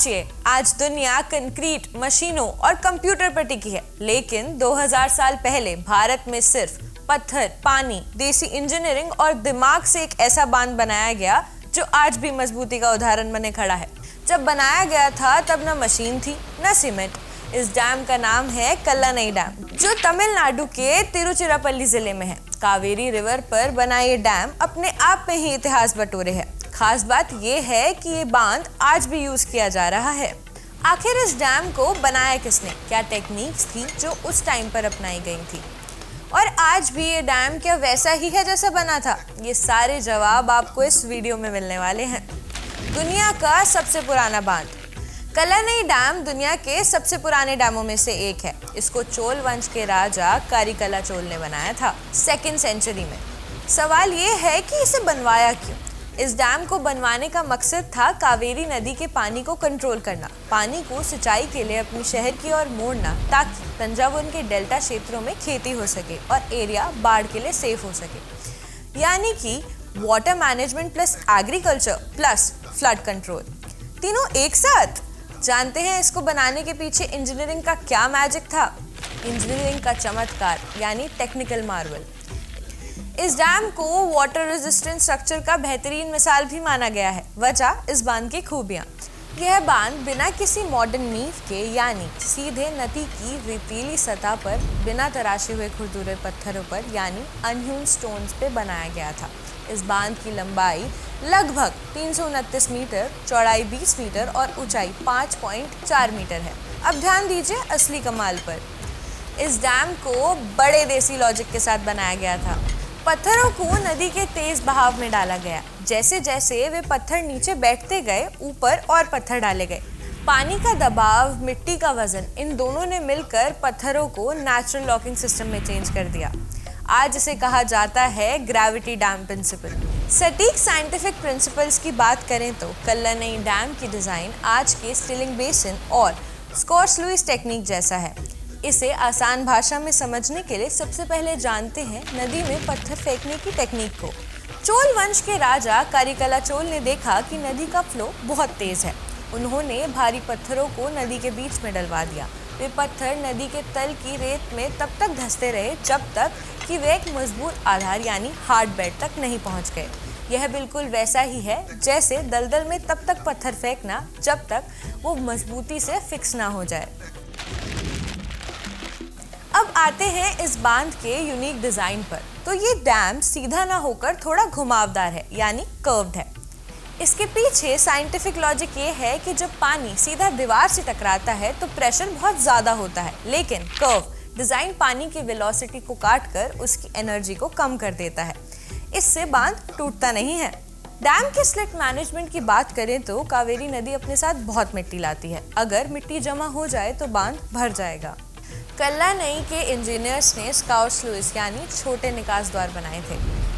सोचिए, आज दुनिया कंक्रीट, मशीनों और कंप्यूटर पर टिकी है, लेकिन 2000 साल पहले भारत में सिर्फ पत्थर, पानी, देसी इंजीनियरिंग और दिमाग से एक ऐसा बांध बनाया गया जो आज भी मजबूती का उदाहरण बने खड़ा है। जब बनाया गया था तब न मशीन थी न सीमेंट। इस डैम का नाम है कल्लानेई डैम, जो तमिलनाडु के तिरुचिरापल्ली जिले में है। कावेरी रिवर पर बना ये डैम अपने आप में ही इतिहास बटोरे है। खास बात ये है कि ये बांध आज भी यूज किया जा रहा है। आखिर इस डैम को बनाया किसने? क्या टेक्निक्स थी जो उस टाइम पर अपनाई गई थी? और आज भी ये डैम क्या वैसा ही है जैसा बना था? ये सारे जवाब आपको इस वीडियो में मिलने वाले हैं। दुनिया का सबसे पुराना बांध कल्लानेई डैम दुनिया के सबसे पुराने डैमों में से एक है। इसको चोल वंश के राजा कारिकला चोल ने बनाया था 2nd सेंचुरी में। सवाल ये है कि इसे बनवाया क्यों? इस डैम को बनवाने का मकसद था कावेरी नदी के पानी को कंट्रोल करना, पानी को सिंचाई के लिए अपनी शहर की ओर मोड़ना, ताकि तंजावुर के डेल्टा क्षेत्रों में खेती हो सके और एरिया बाढ़ के लिए सेफ हो सके। यानी कि water management plus agriculture plus flood control, तीनों एक साथ। जानते हैं इसको बनाने के पीछे इंजीनियरिंग का क्या मैजिक था? इंजीनियरिंग का चमत्कार यानी टेक्निकल मार्वल। इस डैम को वाटर रेजिस्टेंट स्ट्रक्चर का बेहतरीन मिसाल भी माना गया है। वजह इस बांध की खूबियां। यह बांध बिना किसी मॉडर्न नींव के यानी सीधे नदी की रेतीली सतह पर बिना तराशे हुए खुरदुरे पत्थरों पर यानी अनह्यून स्टोन्स पे बनाया गया था। इस बांध की लंबाई लगभग 329 मीटर, चौड़ाई 20 मीटर और ऊंचाई 5.4 मीटर है। अब ध्यान दीजिए असली कमाल पर। इस डैम को बड़े देसी लॉजिक के साथ बनाया गया था। पत्थरों को नदी के तेज बहाव में डाला गया। जैसे जैसे वे पत्थर नीचे बैठते गए, ऊपर और पत्थर डाले गए। पानी का दबाव, मिट्टी का वजन, इन दोनों ने मिलकर पत्थरों को नेचुरल लॉकिंग सिस्टम में चेंज कर दिया। आज इसे कहा जाता है ग्रेविटी डैम प्रिंसिपल। सटीक साइंटिफिक प्रिंसिपल्स की बात करें तो कल्लानेई डैम की डिज़ाइन आज के स्टिलिंग बेसिन और स्कॉर्स-लुईस टेक्निक जैसा है। इसे आसान भाषा में समझने के लिए सबसे पहले जानते हैं नदी में पत्थर फेंकने की टेक्निक को। चोल वंश के राजा कारिकला चोल ने देखा कि नदी का फ्लो बहुत तेज है। उन्होंने भारी पत्थरों को नदी के बीच में डलवा दिया। वे पत्थर नदी के तल की रेत में तब तक धंसते रहे जब तक कि वे एक मजबूत आधार यानी हार्ड बेड तक नहीं पहुंच गए। यह बिल्कुल वैसा ही है जैसे दलदल में तब तक पत्थर फेंकना जब तक वो मजबूती से फिक्स ना हो जाए। अब आते हैं इस बांध के यूनिक डिजाइन पर। तो ये डैम सीधा ना होकर थोड़ा घुमावदार है यानी कर्व्ड है। इसके पीछे साइंटिफिक लॉजिक ये है कि जब पानी सीधा दीवार से टकराता है तो प्रेशर बहुत ज्यादा होता है, लेकिन कर्व डिजाइन पानी की वेलोसिटी को काटकर उसकी एनर्जी को कम कर देता है। इससे बांध टूटता नहीं है। डैम के स्लिट मैनेजमेंट की बात करें तो कावेरी नदी अपने साथ बहुत मिट्टी लाती है। अगर मिट्टी जमा हो जाए तो बांध भर जाएगा। कल्लानेई के इंजीनियर्स ने स्कॉर्स-लुईस यानी छोटे निकास द्वार बनाए थे।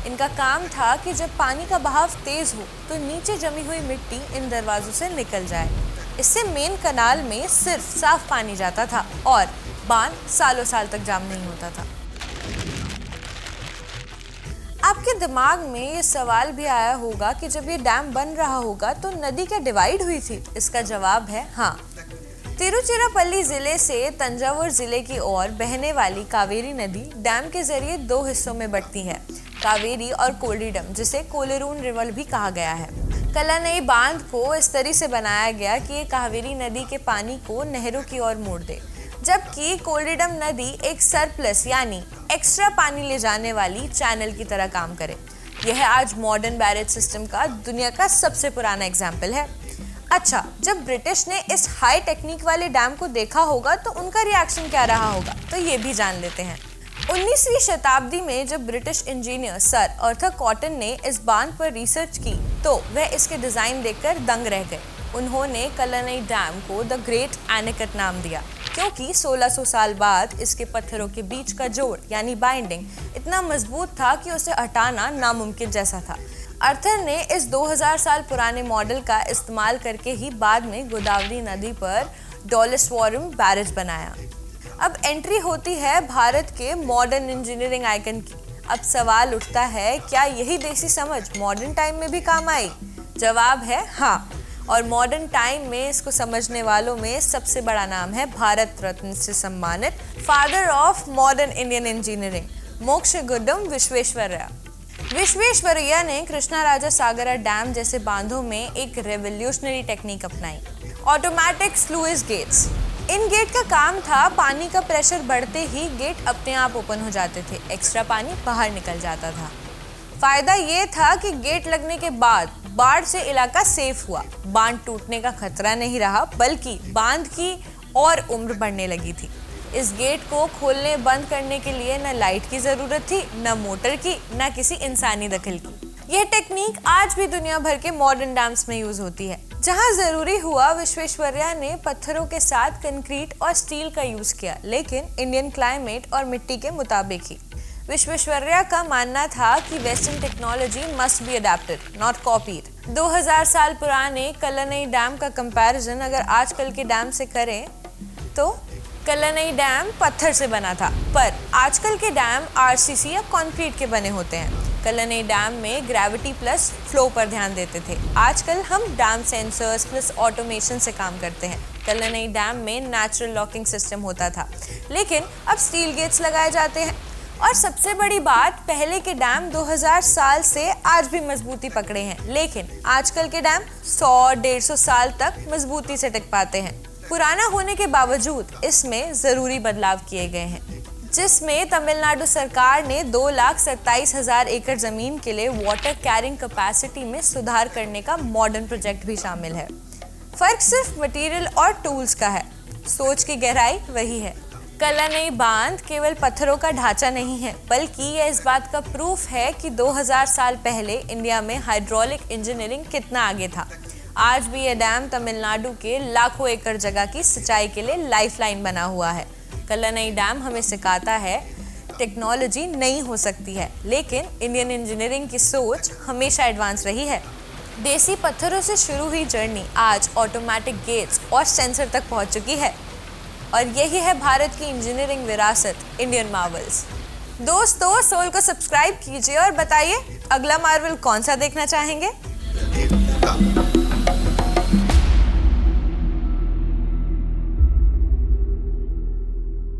इनका काम था कि जब पानी का बहाव तेज हो तो नीचे जमी हुई मिट्टी इन दरवाजों से निकल जाए। इससे मेन कनाल में सिर्फ साफ पानी जाता था और बांध सालों साल तक जाम नहीं होता था। आपके दिमाग में ये सवाल भी आया होगा कि जब ये डैम बन रहा होगा तो नदी क्या डिवाइड हुई थी? इसका जवाब है हाँ। तिरुचिरापल्ली जिले से तंजावुर जिले की ओर बहने वाली कावेरी नदी डैम के जरिए 2 हिस्सों में बढ़ती है, कावेरी और कोल्लीडम, जिसे कोलेरून रिवर भी कहा गया है। कल्लानेई बांध को इस तरह से बनाया गया कि ये कावेरी नदी के पानी को नहरों की ओर मोड़ दे, जबकि कोल्लीडम नदी एक सरप्लस यानी एक्स्ट्रा पानी ले जाने वाली चैनल की तरह काम करे। यह आज मॉडर्न बैरेज सिस्टम का दुनिया का सबसे पुराना एग्जाम्पल है। अच्छा, जब ब्रिटिश ने इस हाई टेक्निक वाले डैम को देखा होगा तो उनका रिएक्शन क्या रहा होगा, तो ये भी जान लेते हैं। 19वीं शताब्दी में जब British engineer sir Arthur cotton ने इस बांध पर रिसर्च की तो वह इसके डिजाइन देखकर दंग रह गए। उन्होंने कल्लानेई डैम को द ग्रेट एनीकट नाम दिया, क्योंकि 1600 साल बाद इसके पत्थरों के बीच का जोड़ यानी बाइंडिंग इतना मजबूत था कि उसे हटाना नामुमकिन जैसा था। आर्थर ने इस 2000 साल पुराने मॉडल का इस्तेमाल करके ही बाद में गोदावरी नदी पर डोलेश्वरम बैरेज बनाया। अब एंट्री होती है भारत के मॉडर्न इंजीनियरिंग आइकन की। अब सवाल उठता है, क्या यही देसी समझ मॉडर्न टाइम में भी काम आई? जवाब है हाँ। और मॉडर्न टाइम में इसको समझने वालों में सबसे बड़ा नाम है भारत रत्न से सम्मानित father of modern Indian engineering Mokshagundam Visvesvaraya. Visvesvaraya ने कृष्णाराजा सागरा डैम जैसे बांधों में एक रेवोल्यूशनरी टेक्निक अपनाई, ऑटोमेटिक स्लूइस गेट्स। इन गेट का काम था पानी का प्रेशर बढ़ते ही गेट अपने आप ओपन हो जाते थे, एक्स्ट्रा पानी बाहर निकल जाता था। फायदा ये था कि गेट लगने के बाद बाढ़ से इलाका सेफ हुआ, बांध टूटने का खतरा नहीं रहा, बल्कि बांध की और उम्र बढ़ने लगी थी। इस गेट को खोलने बंद करने के लिए न लाइट की जरूरत थी, न मोटर की, न किसी इंसानी दखल की। यह टेक्निक आज भी दुनिया भर के मॉडर्न डैम्स में यूज होती है। जहां जरूरी हुआ विश्वेश्वरैया ने पत्थरों के साथ कंक्रीट और स्टील का यूज किया, लेकिन इंडियन क्लाइमेट और मिट्टी के मुताबिक ही। विश्वेश्वरैया का मानना था कि western technology must be adapted, not copied. 2000 साल पुराने कल्लनई डैम का कंपैरिजन अगर आजकल के डैम से करें तो कल्लनई डैम पत्थर से बना था, पर आजकल के डैम आरसीसी या कंक्रीट के बने होते हैं। कल्लनई डैम में ग्रेविटी प्लस फ्लो पर ध्यान देते थे, आजकल हम डैम सेंसर्स प्लस ऑटोमेशन से काम करते हैं। कल्लनई डैम में नेचुरल लॉकिंग सिस्टम होता था, लेकिन अब स्टील गेट्स लगाए जाते हैं। और सबसे बड़ी बात, पहले के डैम 2000 साल से आज भी मजबूती पकड़े हैं, लेकिन आजकल के डैम 100-150 साल तक मजबूती से टिक पाते हैं। पुराना होने के बावजूद इसमें जरूरी बदलाव किए गए हैं, जिसमें तमिलनाडु सरकार ने 2,27,000 एकड़ जमीन के लिए वाटर कैरिंग कैपेसिटी में सुधार करने का मॉडर्न प्रोजेक्ट भी शामिल है। फर्क सिर्फ मटेरियल और टूल्स का है, सोच की गहराई वही है। कल्लनई बांध केवल पत्थरों का ढांचा नहीं है, बल्कि यह इस बात का प्रूफ है कि 2000 साल पहले इंडिया में हाइड्रोलिक इंजीनियरिंग कितना आगे था। आज भी यह डैम तमिलनाडु के लाखों एकड़ जगह की सिंचाई के लिए लाइफलाइन बना हुआ है। कल्लनई डैम हमें सिखाता है टेक्नोलॉजी नई हो सकती है, लेकिन इंडियन इंजीनियरिंग की सोच हमेशा एडवांस रही है। देसी पत्थरों से शुरू हुई जर्नी आज ऑटोमेटिक गेट्स और सेंसर तक पहुंच चुकी है, और यही है भारत की इंजीनियरिंग विरासत, इंडियन मार्वल्स। दोस्तों, सोल को सब्सक्राइब कीजिए और बताइए अगला मार्वल कौन सा देखना चाहेंगे।